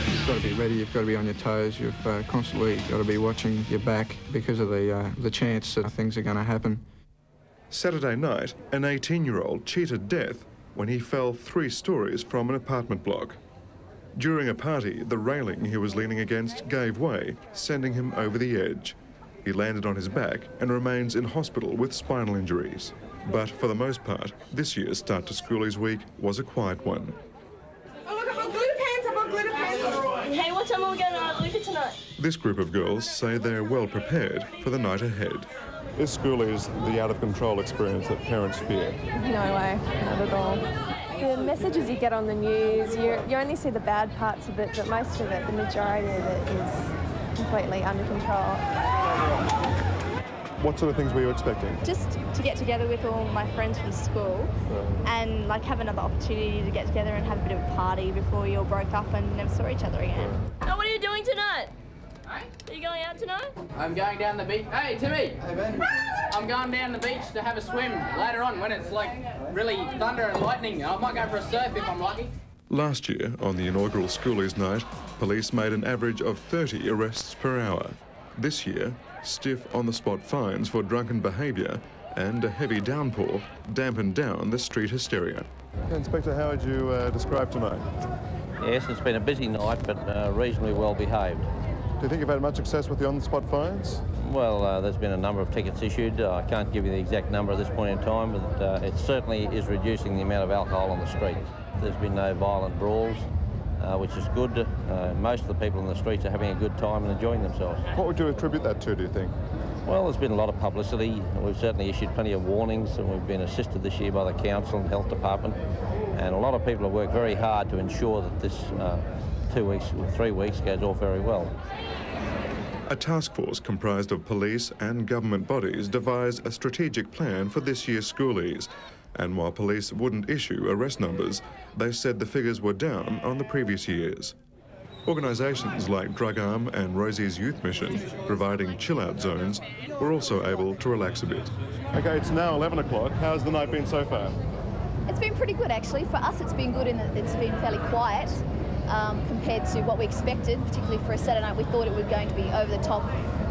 You've got to be ready, you've got to be on your toes, you've constantly got to be watching your back because of the chance that things are going to happen. Saturday night, an 18-year-old cheated death when he fell 3 stories from an apartment block. During a party, the railing he was leaning against gave way, sending him over the edge. He landed on his back and remains in hospital with spinal injuries. But for the most part, this year's start to Schoolies Week was a quiet one. Oh, look, I've got glitter pants, I've got glitter pants. Hey, what time are we going to Luca tonight? This group of girls say they're well prepared for the night ahead. Is Schoolies the out-of-control experience that parents fear? No way, not at all. The messages you get on the news, you only see the bad parts of it, but most of it, the majority of it, is completely under control. What sort of things were you expecting? Just to get together with all my friends from school and like have another opportunity to get together and have a bit of a party before you all broke up and never saw each other again. Oh, what are you doing tonight? Are you going out tonight? I'm going down the beach. Hey, Timmy! Hey, Ben. I'm going down the beach to have a swim later on when it's like really thunder and lightning. I might go for a surf if I'm lucky. Last year, on the inaugural Schoolies night, police made an average of 30 arrests per hour. This year, stiff on-the-spot fines for drunken behaviour and a heavy downpour dampened down the street hysteria. Inspector, how would you describe tonight? Yes, it's been a busy night, but reasonably well behaved. Do you think you've had much success with the on-the-spot fines? Well, there's been a number of tickets issued. I can't give you the exact number at this point in time, but it certainly is reducing the amount of alcohol on the street. There's been no violent brawls, which is good. Most of the people in the streets are having a good time and enjoying themselves. What would you attribute that to, do you think? Well, there's been a lot of publicity. We've certainly issued plenty of warnings, and we've been assisted this year by the council and health department. And a lot of people have worked very hard to ensure that this 2 weeks or 3 weeks goes off very well. A task force comprised of police and government bodies devised a strategic plan for this year's schoolies. And while police wouldn't issue arrest numbers, they said the figures were down on the previous years. Organisations like Drug Arm and Rosie's Youth Mission, providing chill-out zones, were also able to relax a bit. OK, it's now 11 o'clock. How's the night been so far? It's been pretty good, actually. For us, it's been good in that it's been fairly quiet compared to what we expected, particularly for a Saturday night. We thought it was going to be over the top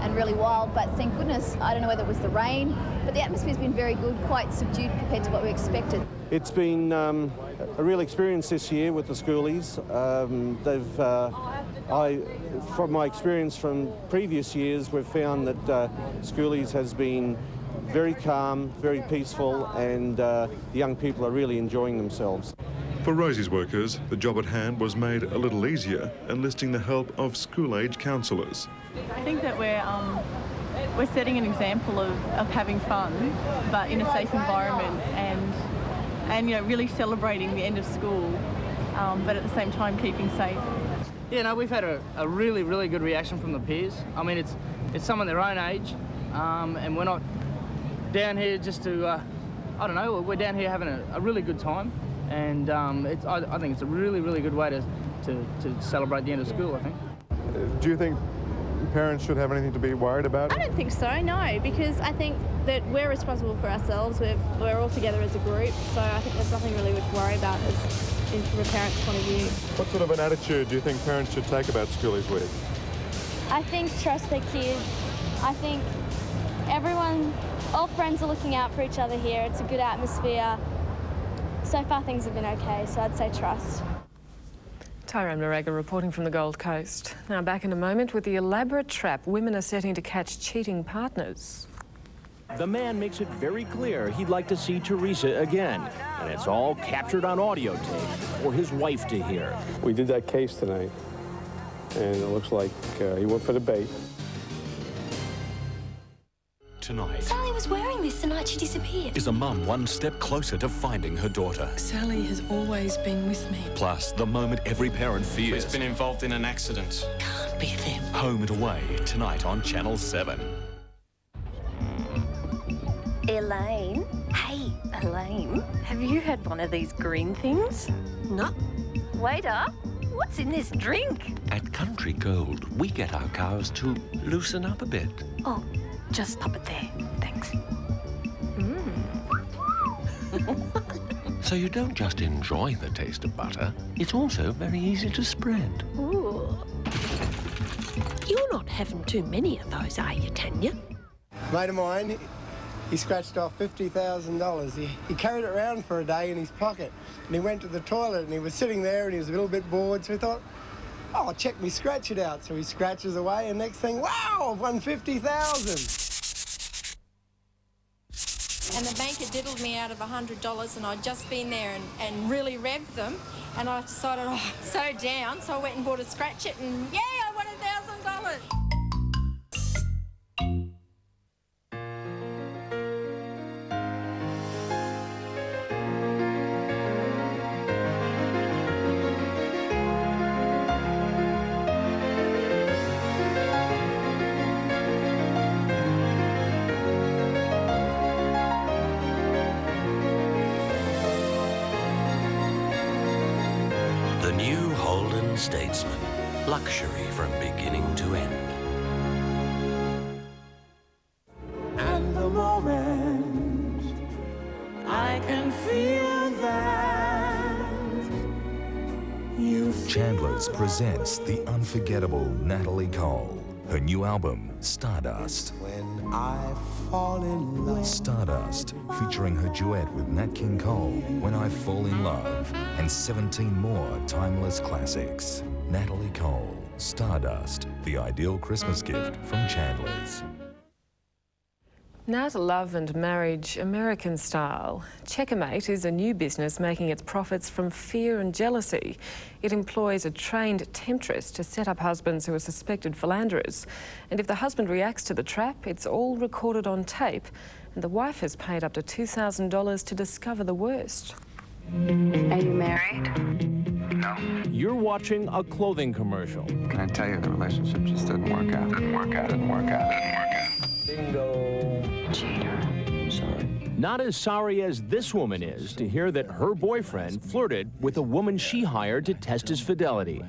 and really wild, but thank goodness, I don't know whether it was the rain, but the atmosphere's been very good, quite subdued compared to what we expected. It's been a real experience this year with the schoolies. From my experience from previous years, we've found that schoolies has been very calm, very peaceful, and the young people are really enjoying themselves. For Rosie's workers, the job at hand was made a little easier, enlisting the help of school-age counsellors. I think that we're setting an example of having fun, but in a safe environment, and you know, really celebrating the end of school but at the same time keeping safe. Yeah, no, we've had a really, really good reaction from the peers. I mean, it's someone their own age, and we're not down here just to, I don't know, we're down here having a really good time, and I think it's a really, really good way to celebrate the end of school, I think. Do you think parents should have anything to be worried about? I don't think so, no, because I think that we're responsible for ourselves. We're all together as a group, so I think there's nothing really to worry about from a parent's point of view. What sort of an attitude do you think parents should take about Schoolies Week? I think trust their kids. I think all friends are looking out for each other here. It's a good atmosphere. So far things have been okay, so I'd say trust. Tyrone Moraga reporting from the Gold Coast. Now back in a moment with the elaborate trap women are setting to catch cheating partners. The man makes it very clear he'd like to see Teresa again, and it's all captured on audio tape for his wife to hear. We did that case tonight, and it looks like he went for the bait. Tonight, Sally was wearing this the night she disappeared. is a mum one step closer to finding her daughter. Sally has always been with me. Plus, the moment every parent fears. She's been involved in an accident. Can't be them. Home and Away, tonight on Channel 7. Elaine? Hey, Elaine, have you had one of these green things? No. Waiter, what's in this drink? At Country Gold, we get our cows to loosen up a bit. Oh, just pop it there. Thanks. So you don't just enjoy the taste of butter, it's also very easy to spread. Ooh. You're not having too many of those, are you, Tanya? Mate of mine, he scratched off $50,000. He carried it around for a day in his pocket, and he went to the toilet, and he was sitting there, and he was a little bit bored, so he thought, oh, I'll check me scratch it out. So he scratches away, and next thing, wow, I've won $50,000. And the banker diddled me out of $100, and I'd just been there and really revved them, and I decided, oh, I'm so down, so I went and bought a scratch it, and yeah, I won $1,000. Statesman. Luxury from beginning to end. And the moment I can feel that you Chandler's presents the unforgettable Natalie Cole. Her new album, Stardust. When I fall in love. Stardust, featuring her duet with Nat King Cole, When I Fall in Love, and 17 more timeless classics. Natalie Cole, Stardust, the ideal Christmas gift from Chandler's. Now to love and marriage American style. Checkmate is a new business making its profits from fear and jealousy. It employs a trained temptress to set up husbands who are suspected philanderers. And if the husband reacts to the trap, it's all recorded on tape. And the wife has paid up to $2,000 to discover the worst. Are you married? No. You're watching a clothing commercial. Can I tell you the relationship just didn't work out? Didn't work out, didn't work out, didn't work out. Bingo. Cheater. Sorry. Not as sorry as this woman is to hear that her boyfriend flirted with a woman she hired to test his fidelity.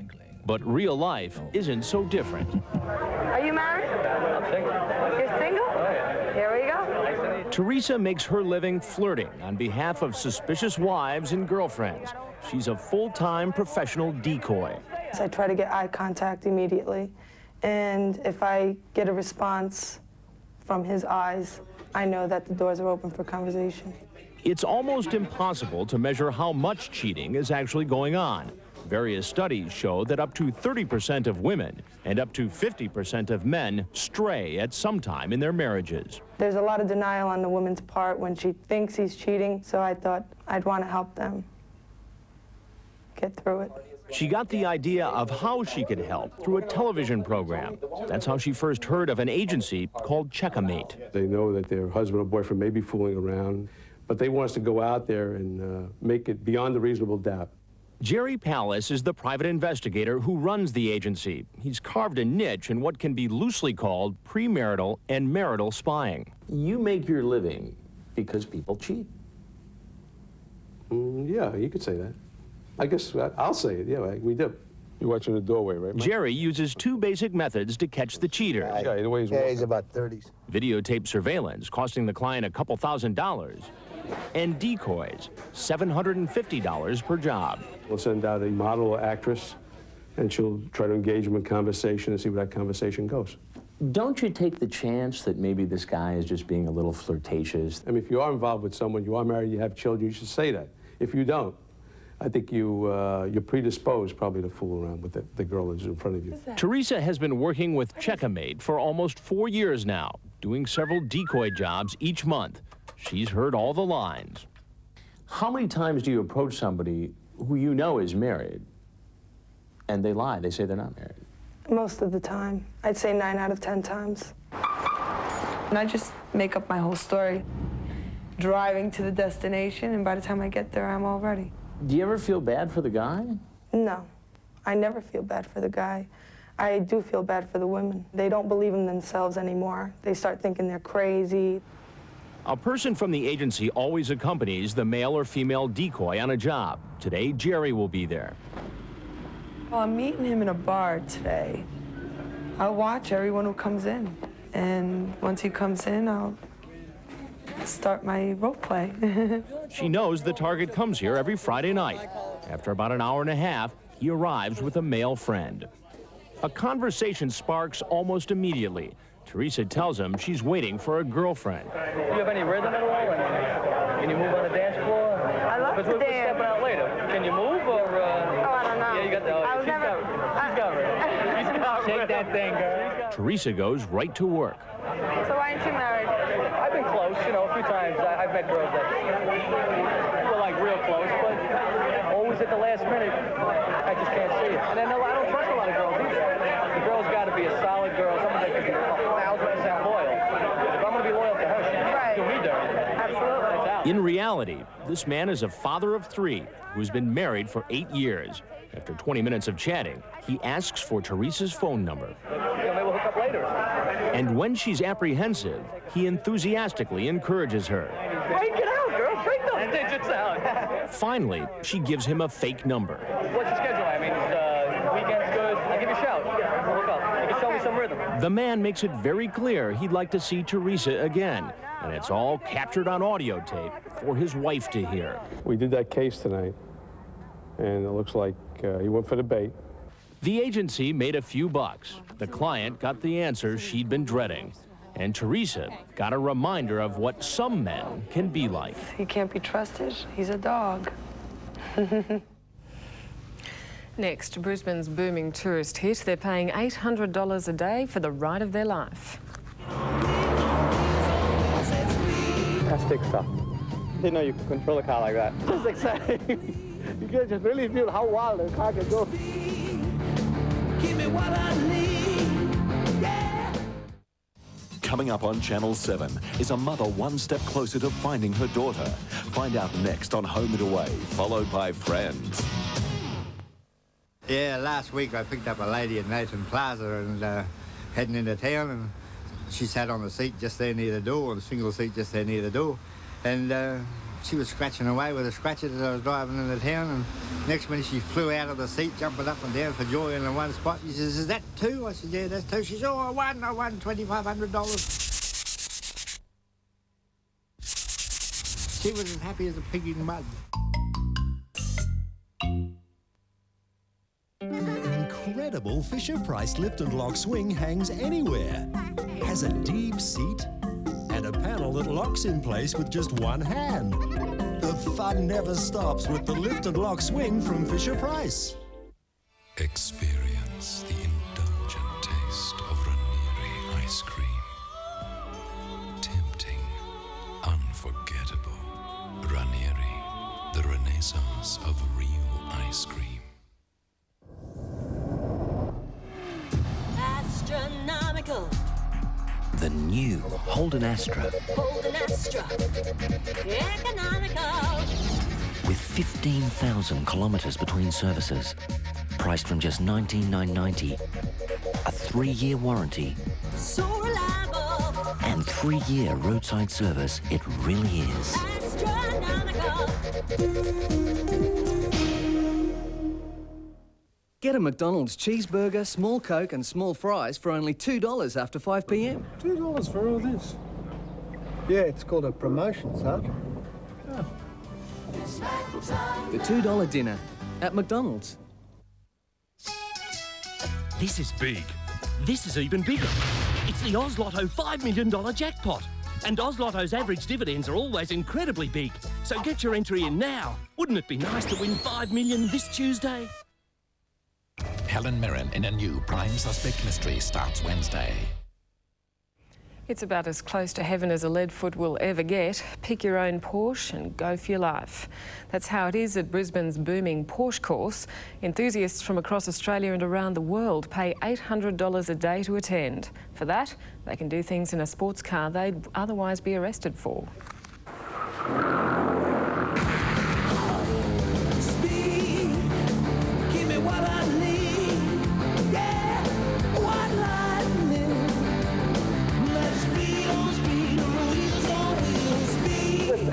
But real life isn't so different. Are you married? I'm single. You're single? Oh, yeah. Here we go. Teresa makes her living flirting on behalf of suspicious wives and girlfriends. She's a full-time professional decoy. I try to get eye contact immediately, and if I get a response from his eyes, I know that the doors are open for conversation. It's almost impossible to measure how much cheating is actually going on. Various studies show that up to 30% of women and up to 50% of men stray at some time in their marriages. There's a lot of denial on the woman's part when she thinks he's cheating, so I thought I'd want to help them get through it. She got the idea of how she could help through a television program. That's how she first heard of an agency called Checkmate. They know that their husband or boyfriend may be fooling around, but they want us to go out there and make it beyond a reasonable doubt Jerry Pallas is the private investigator who runs the agency. He's carved a niche in what can be loosely called premarital and marital spying. You make your living because people cheat. Yeah, you could say that. I guess I'll say it, yeah, we do. You're watching the doorway, right, Mike? Jerry uses two basic methods to catch the cheaters. Yeah, the way he's he's about 30s. Videotape surveillance, costing the client a couple $1,000s, and decoys, $750 per job. We'll send out a model or actress, and she'll try to engage him in conversation and see where that conversation goes. Don't you take the chance that maybe this guy is just being a little flirtatious? I mean, if you are involved with someone, you are married, you have children, you should say that. If you don't, I think you're predisposed probably to fool around with the girl that's in front of you. Teresa has been working with Check-A-Mate for almost 4 years now, doing several decoy jobs each month. She's heard all the lines. How many times do you approach somebody who you know is married and they lie, they say they're not married? Most of the time. I'd say 9 out of 10 times. And I just make up my whole story, driving to the destination, and by the time I get there, I'm all ready. Do you ever feel bad for the guy? No, I never feel bad for the guy. I do feel bad for the women. They don't believe in themselves anymore. They start thinking they're crazy. A person from the agency always accompanies the male or female decoy on a job. Today, Jerry will be there. Well, I'm meeting him in a bar today. I'll watch everyone who comes in. And once he comes in, I'll start my role play. She knows the target comes here every Friday night. After about an hour and a half, he arrives with a male friend. A conversation sparks almost immediately. Teresa tells him she's waiting for a girlfriend. Do you have any rhythm at all? Can you move on the dance floor? I love to dance. We're stepping out later. Can you move or? Oh, I don't know. Yeah, you got the. I was never. She's got it. She's got it. Shake that thing, girl. Teresa goes right to work. So why aren't you married? I've been close, you know, a few times. I've met girls that were like real close, but always at the last minute, I just can't see it. And then I don't trust a lot of girls either. The girl's got to be a solid girl, someone that can be 1,000% loyal. If I'm going to be loyal to her, she can't do me dirty. Absolutely. In reality, this man is a father of 3 who's been married for 8 years. After 20 minutes of chatting, he asks for Teresa's phone number. Maybe we'll hook up later. And when she's apprehensive, he enthusiastically encourages her. Hey, get out, girl. Break those digits out. Finally, she gives him a fake number. What's your schedule? I mean, weekend's good. I'll give you a shout. We'll hook up. You can show me some rhythm. The man makes it very clear he'd like to see Teresa again, and it's all captured on audio tape for his wife to hear. We did that case tonight, and it looks like he went for the bait. The agency made a few bucks. The client got the answer she'd been dreading. And Teresa got a reminder of what some men can be like. He can't be trusted. He's a dog. Next, Brisbane's booming tourist hit. They're paying $800 a day for the ride of their life. Fantastic stuff. Didn't know you could control a car like that. It's exciting. You can just really feel how wild the car can go. Give me what I need. Yeah. Coming up on Channel 7 is a mother one step closer to finding her daughter. Find out next on Home and Away, followed by Friends. Yeah, last week I picked up a lady at Nathan Plaza and heading into town, and she sat on the seat just there near the door, on the single seat just there near the door, and she was scratching away with a scratcher as I was driving into town, and next minute she flew out of the seat, jumping up and down for joy in the one spot. She says, "Is that 2?" I said, "Yeah, that's 2. She said, "Oh, I won $2,500. She was as happy as a pig in mud. Incredible Fisher-Price lift and lock swing hangs anywhere. Has a deep seat and a panel that locks in place with just one hand. The fun never stops with the lift and lock swing from Fisher-Price. Experience the indulgent taste of Ranieri ice cream. Tempting, unforgettable. Ranieri, the renaissance of real ice cream. Astronomical. The new Holden Astra. Holden Astra. Economical. with 15,000 kilometres between services. Priced from just $19,990. A 3-year warranty. So reliable. And 3-year roadside service. It really is. Get a McDonald's cheeseburger, small Coke and small fries for only $2 after 5 p.m. $2 for all this? Yeah, it's called a promotion, son. Oh. The $2 dinner at McDonald's. This is big. This is even bigger. It's the Oz Lotto $5 million jackpot. And Oz Lotto's average dividends are always incredibly big. So get your entry in now. Wouldn't it be nice to win $5 million this Tuesday? Helen Mirren in a new Prime Suspect mystery starts Wednesday. It's about as close to heaven as a leadfoot will ever get. Pick your own Porsche and go for your life. That's how it is at Brisbane's booming Porsche course. Enthusiasts from across Australia and around the world pay $800 a day to attend. For that, they can do things in a sports car they'd otherwise be arrested for.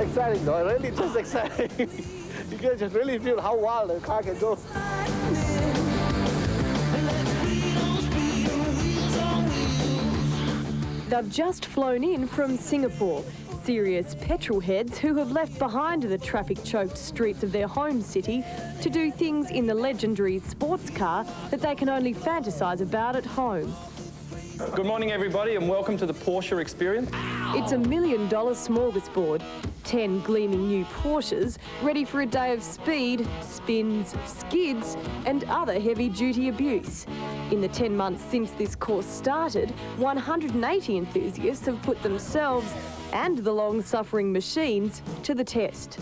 Exciting though, really just exciting. You can just really feel how wild the car can go. They've just flown in from Singapore. Serious petrol heads who have left behind the traffic-choked streets of their home city to do things in the legendary sports car that they can only fantasise about at home. Good morning, everybody, and welcome to the Porsche experience. It's $1 million smorgasbord. 10 gleaming new Porsches ready for a day of speed, spins, skids and other heavy-duty abuse. In the 10 months since this course started, 180 enthusiasts have put themselves and the long-suffering machines to the test.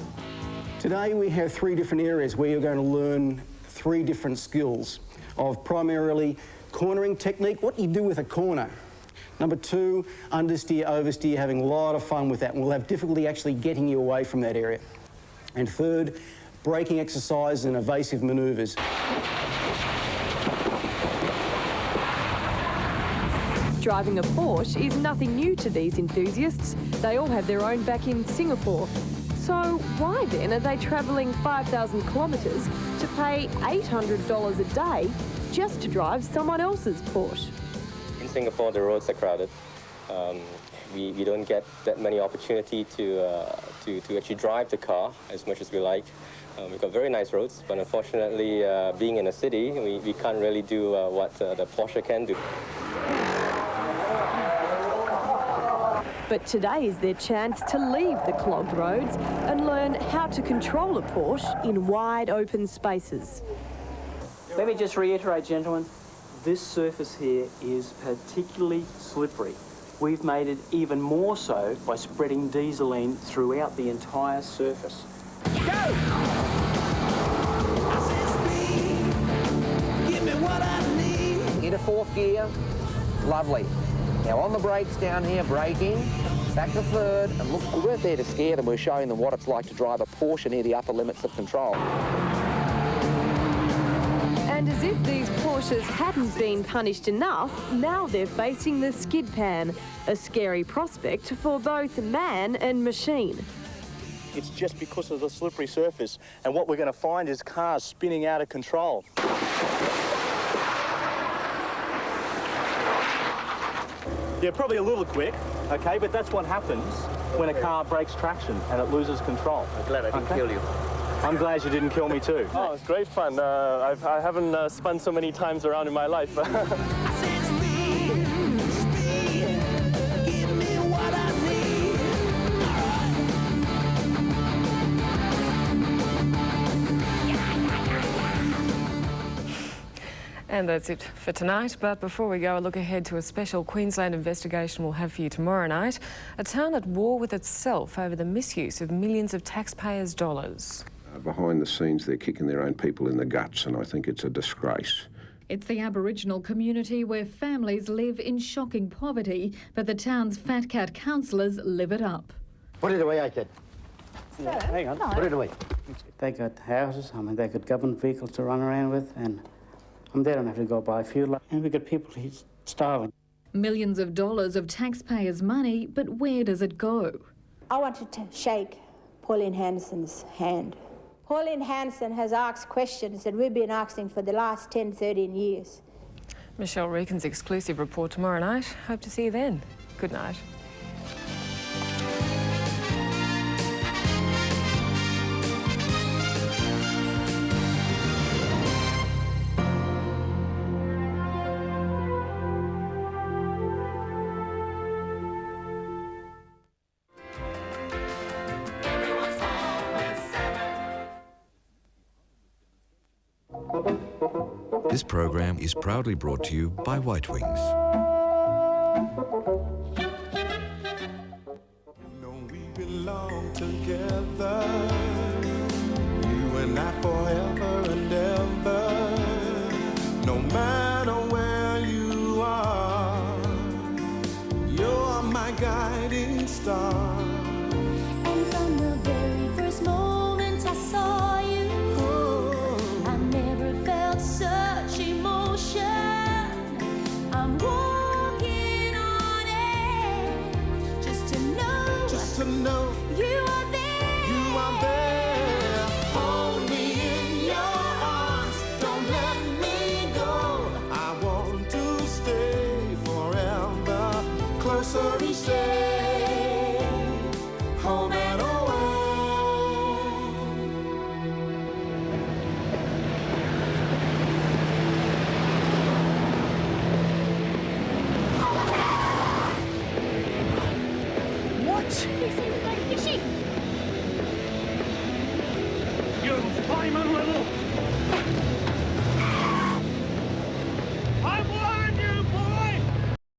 Today we have 3 different areas where you're going to learn 3 different skills of primarily cornering technique, what you do with a corner. Number 2, understeer, oversteer, having a lot of fun with that, and we'll have difficulty actually getting you away from that area. And 3rd, braking exercises and evasive manoeuvres. Driving a Porsche is nothing new to these enthusiasts. They all have their own back in Singapore. So why then are they travelling 5,000 kilometres to pay $800 a day just to drive someone else's Porsche? In Singapore, the roads are crowded. We don't get that many opportunity to actually drive the car as much as we like. We've got very nice roads, but unfortunately, being in a city, we can't really do what the Porsche can do. But today is their chance to leave the clogged roads and learn how to control a Porsche in wide open spaces. Let me just reiterate, gentlemen, this surface here is particularly slippery. We've made it even more so by spreading dieseline throughout the entire surface. Go! Give me what I need. Into 4th gear, lovely. Now on the brakes down here, braking, back to 3rd, and look, we weren't there to scare them, we're showing them what it's like to drive a Porsche near the upper limits of control. And as if these Porsches hadn't been punished enough, now they're facing the skid pan, a scary prospect for both man and machine. It's just because of the slippery surface, and what we're going to find is cars spinning out of control. Yeah, probably a little quick, okay, but that's what happens when a car breaks traction and it loses control. I'm glad I didn't kill you. I'm glad you didn't kill me too. Oh, it's great fun. I haven't spun so many times around in my life. And that's it for tonight. But before we go, a look ahead to a special Queensland investigation we'll have for you tomorrow night. A town at war with itself over the misuse of millions of taxpayers' dollars. Behind the scenes, they're kicking their own people in the guts, and I think it's a disgrace. It's the Aboriginal community where families live in shocking poverty, but the town's fat cat councillors live it up. Put it away, I said. Hang on, put it away. They got houses, I mean, they got government vehicles to run around with, and they don't have to go buy fuel. And we got people who's starving. Millions of dollars of taxpayers' money, but where does it go? I wanted to shake Pauline Hanson's hand. Pauline Hanson has asked questions that we've been asking for the last 10, 13 years. Michelle Reacon's exclusive report tomorrow night. Hope to see you then. Good night. This program is proudly brought to you by White Wings. We belong together, you and I forever and ever, no matter